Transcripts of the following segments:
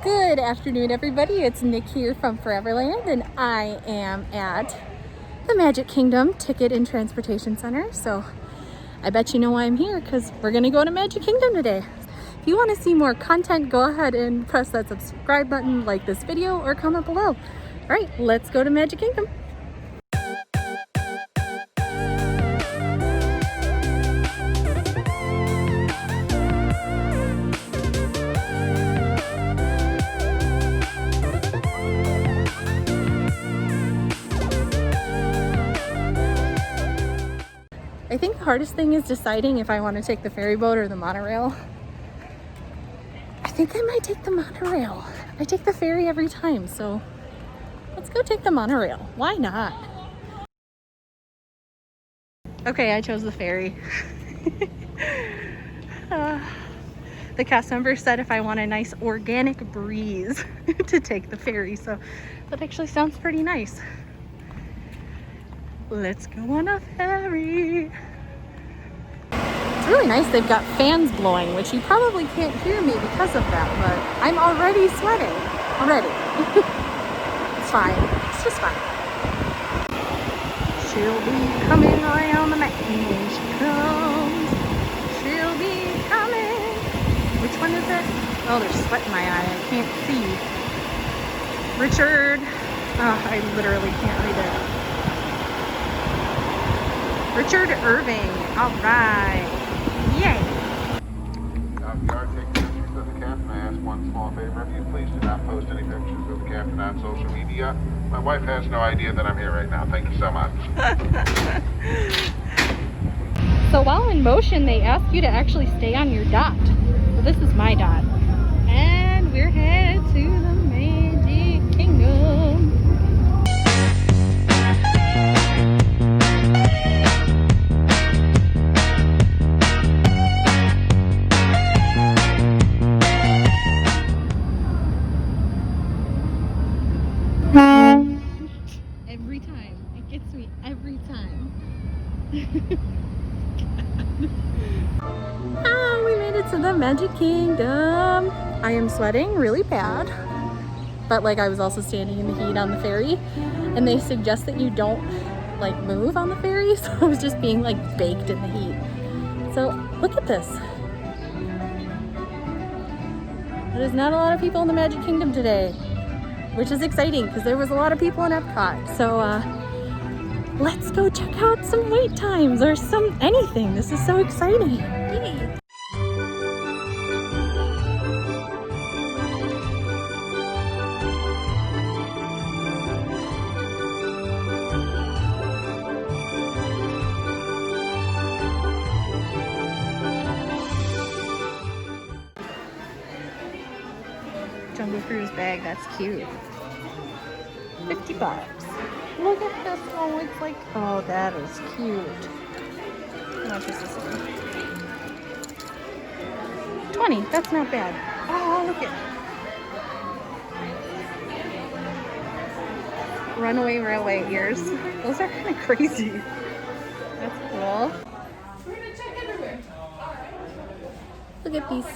Good afternoon, everybody. It's Nick here from Foreverland, and I am at the Magic Kingdom Ticket and Transportation Center. So I bet you know why I'm here, because we're going to go to Magic Kingdom today. If you want to see more content, go ahead and press that subscribe button, like this video, or comment below. All right, let's go to Magic Kingdom. I think the hardest thing is deciding if I want to take the ferry boat or the monorail. I think I might take the monorail. I take the ferry every time, so let's go take the monorail. Why not? Okay, I chose the ferry. The cast member said if I want a nice organic breeze to take the ferry, so that actually sounds pretty nice. Let's go on a ferry. It's really nice. They've got fans blowing, which you probably can't hear me because of that, but I'm already sweating. Already. It's fine. It's just fine. She'll be coming around the mountain when she comes. She'll be coming. Which one is it? Oh, there's sweat in my eye. I can't see. Richard. Oh, I literally can't read it. Richard Irving. All right. Yay. If you are taking pictures of the captain, I ask one small favor of you. Please do not post any pictures of the captain on social media. My wife has no idea that I'm here right now. Thank you so much. So while in motion, they ask you to actually stay on your dot. Well, this is my dot. And we're headed to the Magic Kingdom. Every time. It gets me every time. Oh, we made it to the Magic Kingdom. I am sweating really bad. But like I was also standing in the heat on the ferry. And they suggest that you don't like move on the ferry. So I was just being like baked in the heat. So look at this. There's not a lot of people in the Magic Kingdom today, which is exciting because there was a lot of people in Epcot. So let's go check out some wait times or anything. This is so exciting. Yay. Jungle Cruise bag, that's cute. $50. Look at this. Oh, it's like, oh, that is cute. How much is this one? $20. That's not bad. Oh, look at Runaway Railway ears. Those are kind of crazy. That's cool. Look at these.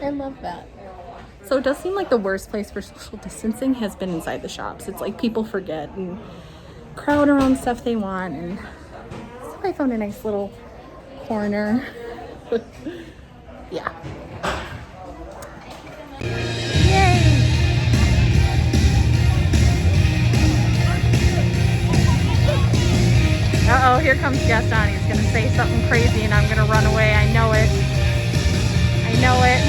I love that. So it does seem like the worst place for social distancing has been inside the shops. It's like people forget and crowd around stuff they want. And so I found a nice little corner. Yeah. Yay! Uh-oh, here comes Gaston. He's gonna say something crazy and I'm gonna run away. I know it. I know it.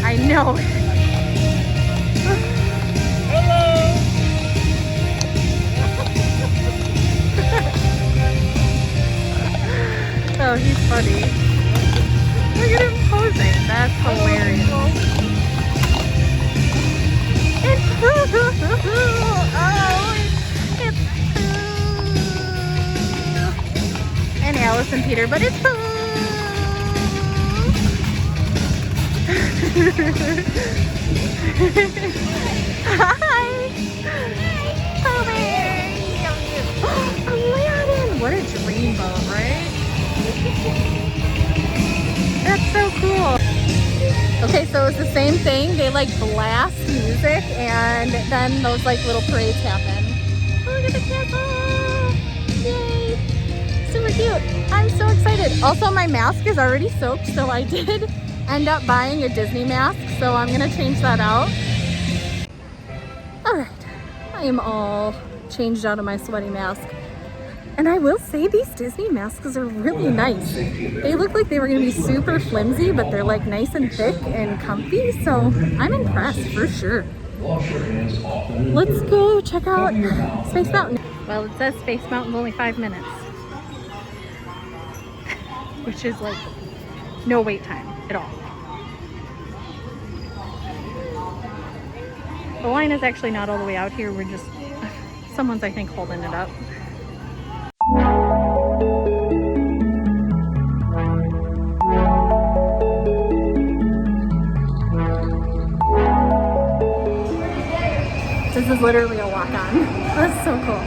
I know. Oh, he's funny. Look at him posing. That's hilarious. It's and Alice and Peter, but it's Hi! Aladdin! What a dreamboat, right? That's so cool. Okay, so it's the same thing. They like blast music and then those like little parades happen. Oh, look at the castle! Yay! Super cute. I'm so excited. Also, my mask is already soaked, so I did end up buying a Disney mask, so I'm gonna change that out. All right, I am all changed out of my sweaty mask. And I will say these Disney masks are really nice. They look like they were gonna be super flimsy, but they're like nice and thick and comfy, so I'm impressed for sure. Let's go check out Space Mountain. Well, it says Space Mountain's only 5 minutes, which is like no wait time at all. The line is actually not all the way out here. We're just, someone's I think holding it up. This is literally a walk-on. That's so cool.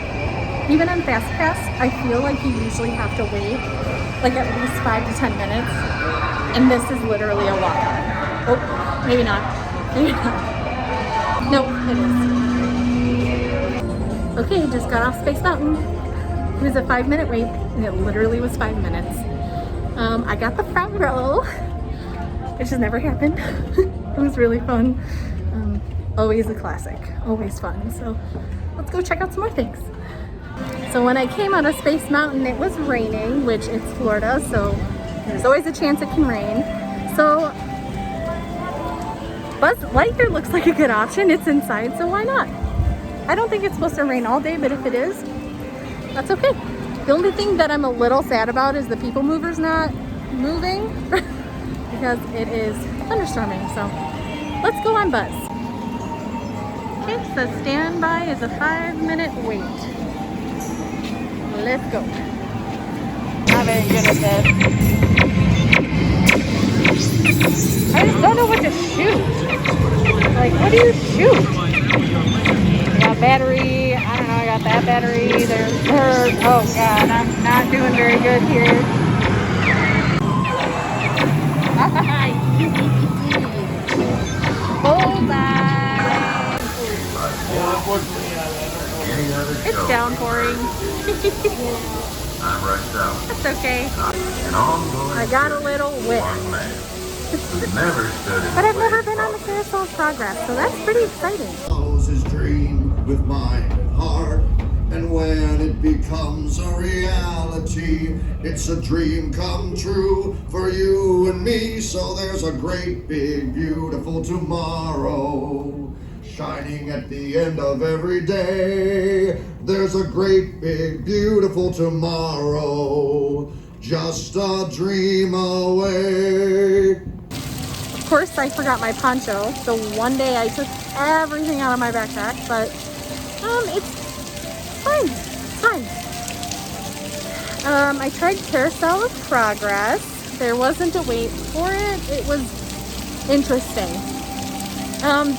Even on Fast Pass, I feel like you usually have to wait like at least 5 to 10 minutes. And this is literally a walk-on. Oh, maybe not. Maybe not. Nope, it is. Okay, just got off Space Mountain. It was a 5-minute wait, and it literally was 5 minutes. I got the front row, which has never happened. It was really fun. Always a classic, always fun. So let's go check out some more things. So when I came out of Space Mountain, it was raining, which it's Florida, so there's always a chance it can rain. So Buzz Lightyear looks like a good option. It's inside, so why not? I don't think it's supposed to rain all day, but if it is, that's okay. The only thing that I'm a little sad about is the people mover's not moving because it is thunderstorming. So let's go on Buzz. Okay, so standby is a 5-minute wait. Let's go. Not very good at this. I just don't know what to shoot. Like, what do you shoot? I got battery. I don't know. I got that battery. There's her. Oh God, I'm not doing very good here. Hold on. It's downpouring. I'm right down. That's okay. And I got a little wet. Never stood in But I've never been on the Carousel of Progress, so that's pretty exciting. Follows his dream with my heart, and when it becomes a reality, it's a dream come true for you and me. So there's a great big beautiful tomorrow shining at the end of every day. There's a great big beautiful tomorrow, just a dream away. Of course, I forgot my poncho, so one day I took everything out of my backpack, but it's fine. It's fine. I tried Carousel of Progress. There wasn't a wait for it. It was interesting.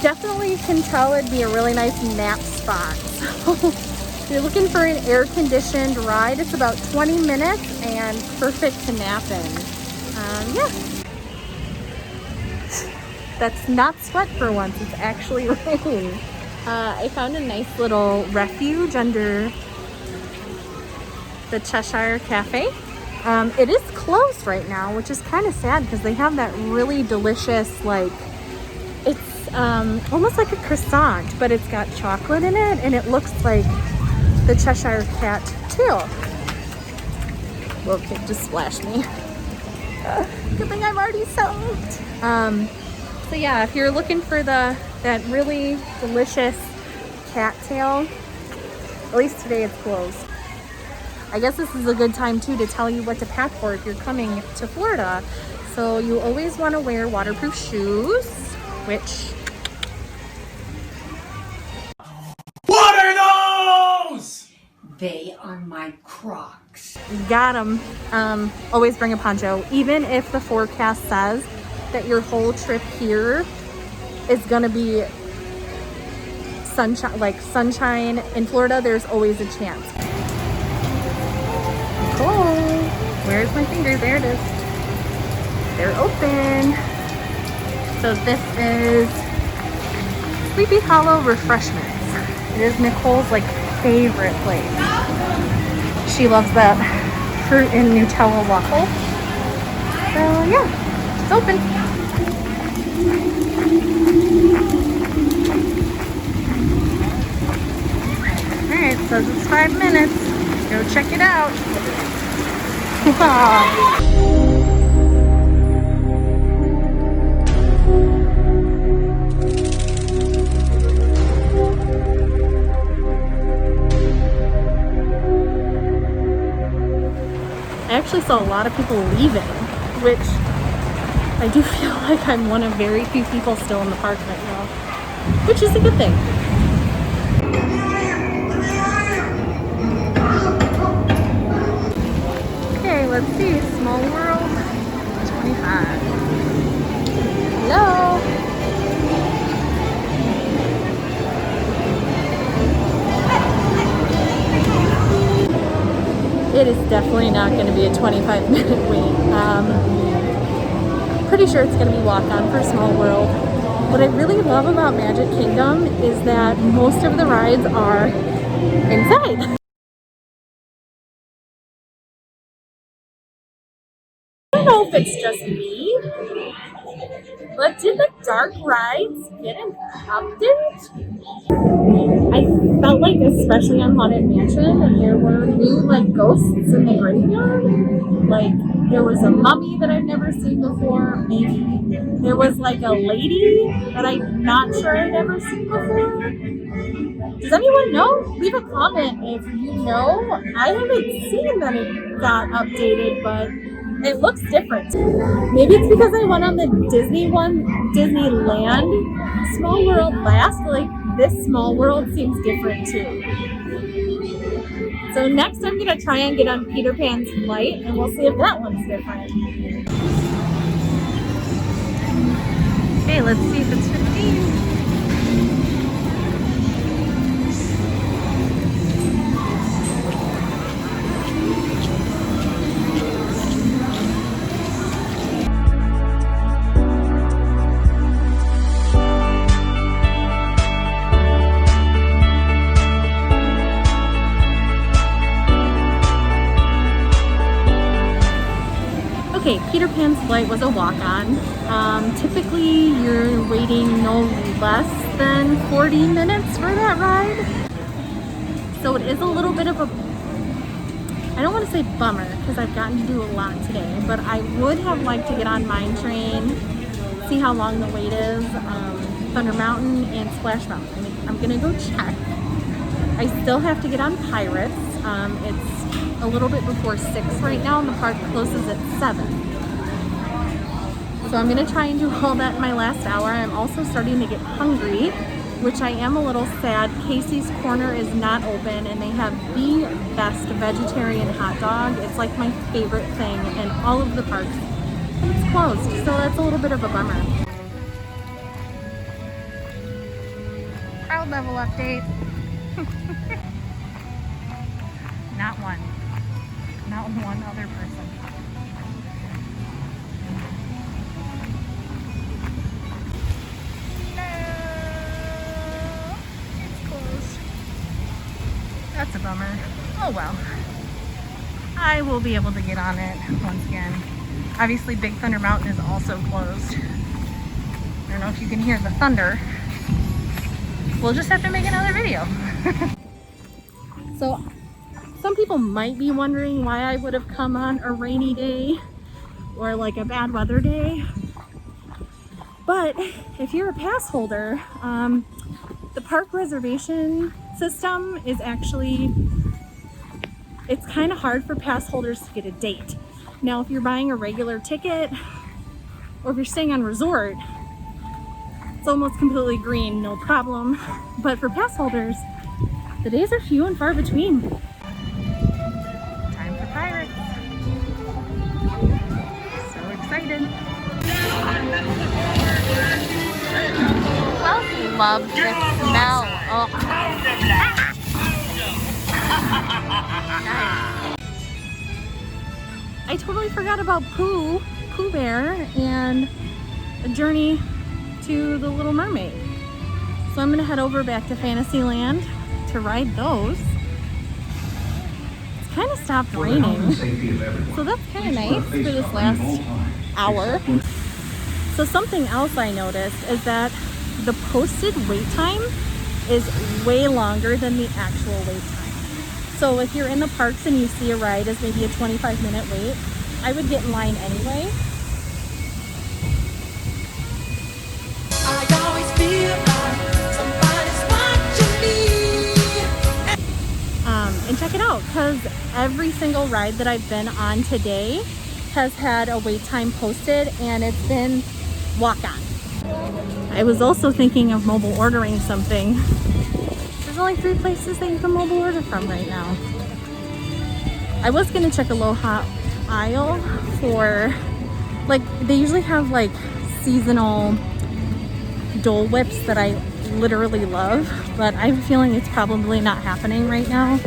Definitely you can tell it'd be a really nice nap spot. So if you're looking for an air-conditioned ride, it's about 20 minutes and perfect to nap in. Yeah. That's not sweat for once, it's actually rain. I found a nice little refuge under the Cheshire Cafe. It is closed right now, which is kind of sad because they have that really delicious, like, it's almost like a croissant, but it's got chocolate in it, and it looks like the Cheshire Cat tail. Well, it just splashed me. Good thing I'm already soaked. So yeah, if you're looking for that really delicious cattail, at least today it's closed. I guess this is a good time too to tell you what to pack for if you're coming to Florida. So you always want to wear waterproof shoes, which... What are those? They are my Crocs. Got them. Always bring a poncho, even if the forecast says that your whole trip here is gonna be sunshine in Florida. There's always a chance. Oh, where's my finger? There it is. They're open. So this is Sleepy Hollow Refreshments. It is Nicole's like favorite place. She loves that fruit and Nutella waffle. So yeah, it's open. Alright, so it's 5 minutes. Go check it out. I actually saw a lot of people leaving, which I do feel like I'm one of very few people still in the park right now, which is a good thing. Okay, let's see. Small World 25. Hello. It is definitely not going to be a 25-minute wait. Pretty sure it's going to be walk-on for Small World. What I really love about Magic Kingdom is that most of the rides are inside. I don't know if it's just me, but did the dark rides get an update? I felt like, especially on Haunted Mansion, there were new like ghosts in the graveyard. Like there was a mummy that I've never seen before. Maybe there was like a lady that I'm not sure I'd ever seen before. Does anyone know? Leave a comment if you know. I haven't seen that it got updated, but it looks different. Maybe it's because I went on the Disneyland Small World last. Like this Small World seems different too. So next I'm gonna try and get on Peter Pan's flight and we'll see if that one's different. Okay, let's see if it's 15. Okay, Peter Pan's flight was a walk-on. Typically, you're waiting no less than 40 minutes for that ride. So it is a little bit of a, I don't want to say bummer, because I've gotten to do a lot today, but I would have liked to get on Mine Train, see how long the wait is, Thunder Mountain and Splash Mountain. I'm gonna go check. I still have to get on Pirates. It's a little bit before 6 right now and the park closes at 7. So I'm gonna try and do all that in my last hour. I'm also starting to get hungry, which I am a little sad. Casey's Corner is not open and they have the best vegetarian hot dog. It's like my favorite thing in all of the parks. And it's closed, so that's a little bit of a bummer. Crowd level update. Not one. Not one other person. No, it's closed. That's a bummer. Oh well. I will be able to get on it once again. Obviously, Big Thunder Mountain is also closed. I don't know if you can hear the thunder. We'll just have to make another video. So, some people might be wondering why I would have come on a rainy day or like a bad weather day. But if you're a pass holder, the park reservation system is actually, it's kind of hard for pass holders to get a date. Now, if you're buying a regular ticket or if you're staying on resort, it's almost completely green, no problem. But for pass holders, the days are few and far between. Time for Pirates. So excited. Well, love this smell. Oh. Nice. I totally forgot about Pooh Bear and a journey to the Little Mermaid. So I'm gonna head over back to Fantasyland to ride those. It's kind of stopped raining, so that's kind of nice for this last hour. So something else I noticed is that the posted wait time is way longer than the actual wait time. So if you're in the parks and you see a ride as maybe a 25-minute wait, I would get in line anyway. I always feel like somebody's watching me. And check it out, because every single ride that I've been on today has had a wait time posted, and it's been walk-on. I was also thinking of mobile ordering something. There's only 3 places that you can mobile order from right now. I was gonna check Aloha aisle for, like, they usually have like seasonal Dole Whips that I literally love, but I have a feeling it's probably not happening right now.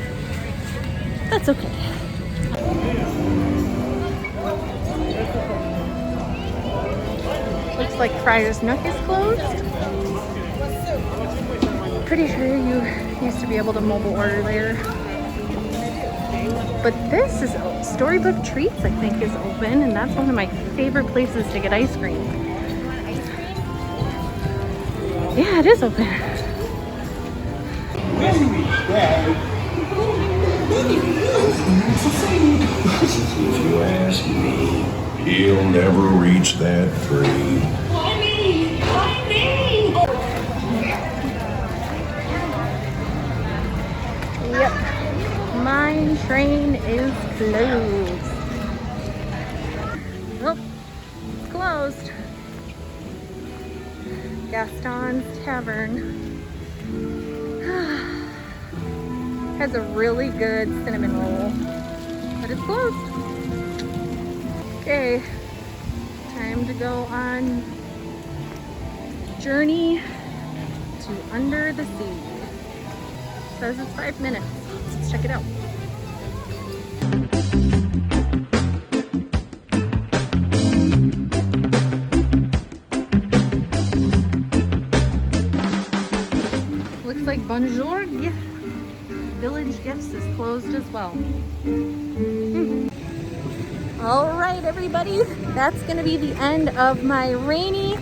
That's okay. Looks like Friar's Nook is closed. Pretty sure you used to be able to mobile order there. But this is Storybook Treats, I think, is open, and that's one of my favorite places to get ice cream. Yeah, it is open. If you ask me, he'll never reach that tree. Yep, mine train is closed. Oh, it's closed. Gaston's Tavern has a really good cinnamon roll, but it's closed. Okay, time to go on journey to Under the Sea. Says it's 5 minutes. Let's check it out. Looks like Bonjour Village Gifts is closed as well. All right, everybody, that's gonna be the end of my rainy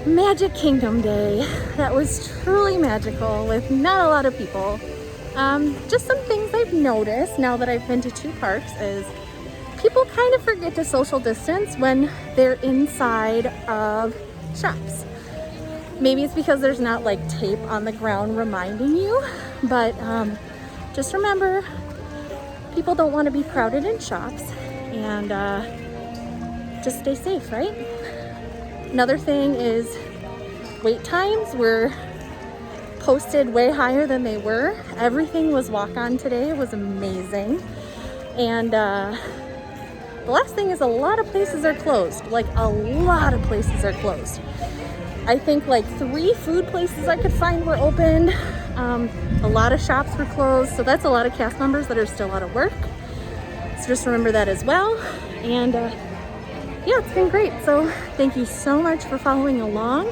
Magic Kingdom day. That was truly magical with not a lot of people. Just some things I've noticed now that I've been to 2 parks is people kind of forget to social distance when they're inside of shops. Maybe it's because there's not like tape on the ground reminding you, but just remember, people don't want to be crowded in shops, and just stay safe, right? Another thing is wait times were posted way higher than they were. Everything was walk-on today. It was amazing. And the last thing is a lot of places are closed. Like, a lot of places are closed. I think like 3 food places I could find were open. A lot of shops were closed. So that's a lot of cast members that are still out of work. So just remember that as well. And yeah, it's been great. So thank you so much for following along.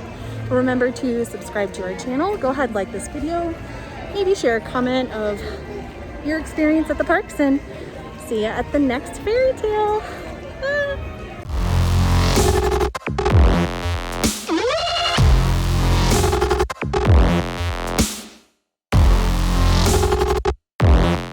Remember to subscribe to our channel. Go ahead, like this video. Maybe share a comment of your experience at the parks, and see you at the next fairy tale.